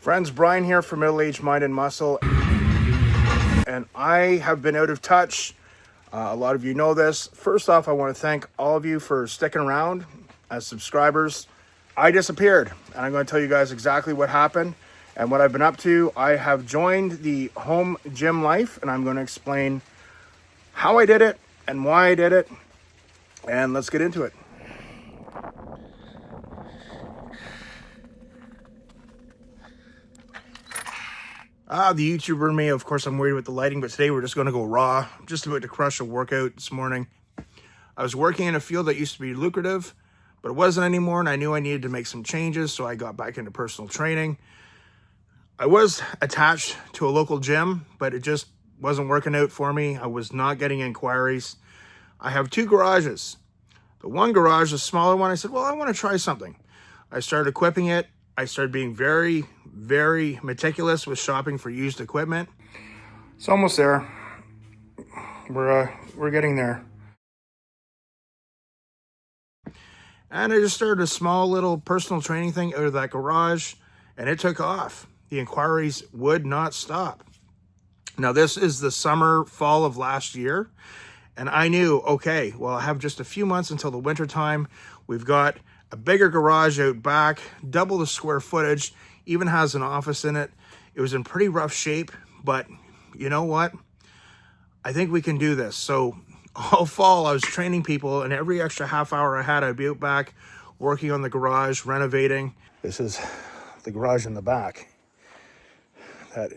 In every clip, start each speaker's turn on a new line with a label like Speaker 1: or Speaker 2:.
Speaker 1: Friends, Brian here for Middle Age Mind and Muscle, and I have been out of touch. A lot of you know this. First off, I want to thank all of you for sticking around as subscribers. I disappeared, and I'm going to tell you guys exactly what happened and what I've been up to. I have joined the home gym life, and I'm going to explain how I did it and why I did it, and let's get into it. The YouTuber in me, of course, I'm worried with the lighting, but today we're just going to go raw. I'm just about to crush a workout this morning. I was working in a field that used to be lucrative, but it wasn't anymore, and I knew I needed to make some changes, so I got back into personal training. I was attached to a local gym, but it just wasn't working out for me. I was not getting inquiries. I have two garages. The one garage, the smaller one, I said, well, I want to try something. I started equipping it. I started being very, very meticulous with shopping for used equipment. It's almost there. We're getting there. And I just started a small little personal training thing out of that garage, and it took off. The inquiries would not stop. Now, this is the summer, fall of last year, and I knew, okay, well, I have just a few months until the winter time. We've got a bigger garage out back, double the square footage, even has an office in it. It was in pretty rough shape, but you know what? I think we can do this. So all fall, I was training people, and every extra half hour I had, I'd be out back working on the garage, renovating. This is the garage in the back that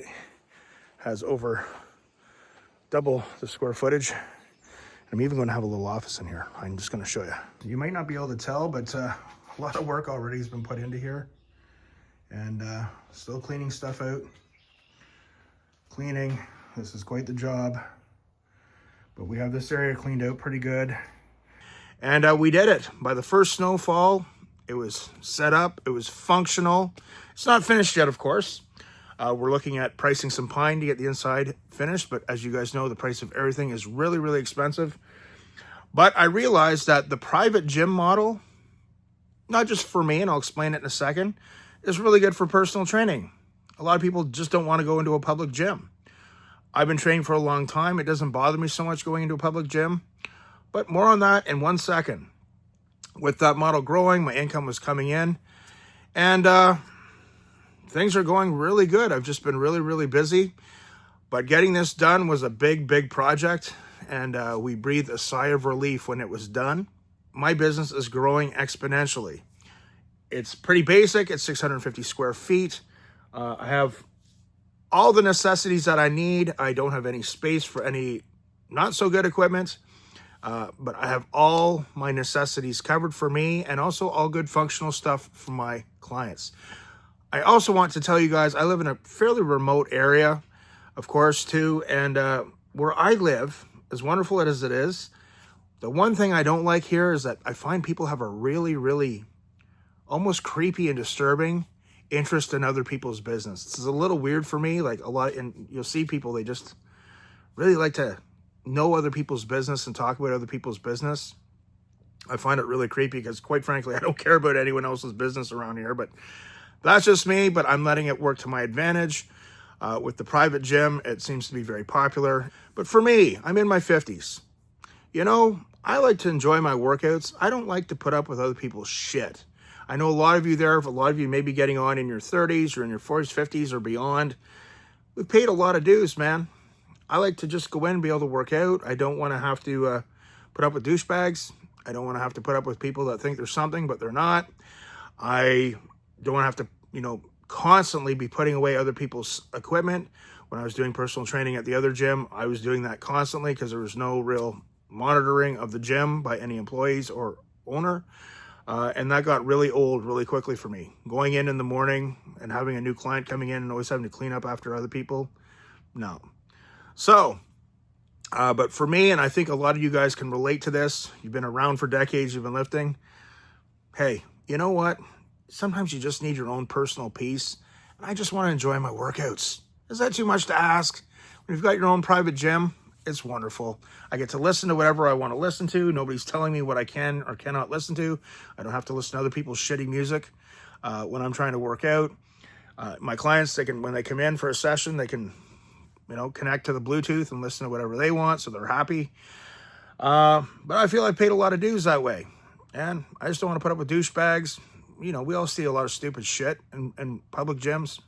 Speaker 1: has over double the square footage. I'm even going to have a little office in here. I'm just going to show you. You might not be able to tell, but a lot of work already has been put into here. And still cleaning stuff out. Cleaning. This is quite the job. But we have this area cleaned out pretty good. And we did it. By the first snowfall, it was set up. It was functional. It's not finished yet, of course. We're looking at pricing some pine to get the inside finished, but as you guys know, the price of everything is really, really expensive. But I realized that the private gym model, not just for me, and I'll explain it in a second, is really good for personal training. A lot of people just don't want to go into a public gym. I've been training for a long time. It doesn't bother me so much going into a public gym, but more on that in 1 second. With that model growing, my income was coming in, and things are going really good. I've just been really, really busy, but getting this done was a big, big project, and we breathed a sigh of relief when it was done. My business is growing exponentially. It's pretty basic. It's 650 square feet. I have all the necessities that I need. I don't have any space for any not so good equipment, but I have all my necessities covered for me, and also all good functional stuff for my clients. I also want to tell you guys, I live in a fairly remote area, of course, too, and where I live, as wonderful as it is, the one thing I don't like here is that I find people have a really, really almost creepy and disturbing interest in other people's business. This is a little weird for me, like a lot, and you'll see people, they just really like to know other people's business and talk about other people's business. I find it really creepy because, quite frankly, I don't care about anyone else's business around here, but that's just me, but I'm letting it work to my advantage. With the private gym, it seems to be very popular. But for me, I'm in my 50s. You know, I like to enjoy my workouts. I don't like to put up with other people's shit. I know a lot of you there, a lot of you may be getting on in your 30s or in your 40s, 50s or beyond. We've paid a lot of dues, man. I like to just go in and be able to work out. I don't want to have to put up with douchebags. I don't want to have to put up with people that think they're something, but they're not. I don't want to have to, constantly be putting away other people's equipment. When I was doing personal training at the other gym, I was doing that constantly because there was no real monitoring of the gym by any employees or owner. And that got really old really quickly for me. Going in the morning and having a new client coming in and always having to clean up after other people, no. So, but for me, and I think a lot of you guys can relate to this, you've been around for decades, you've been lifting. Hey, you know what? Sometimes you just need your own personal peace. And I just want to enjoy my workouts. Is that too much to ask? When you've got your own private gym, it's wonderful. I get to listen to whatever I want to listen to. Nobody's telling me what I can or cannot listen to. I don't have to listen to other people's shitty music when I'm trying to work out. My clients, they can, when they come in for a session, they can, connect to the Bluetooth and listen to whatever they want, so they're happy. But I feel I paid a lot of dues that way, and I just don't want to put up with douchebags. We all see a lot of stupid shit in public gyms,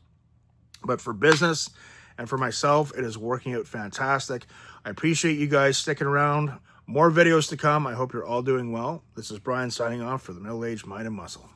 Speaker 1: but for business and for myself, it is working out fantastic. I appreciate you guys sticking around. More videos to come. I hope you're all doing well. This is Brian signing off for the Middle Age Mind and Muscle.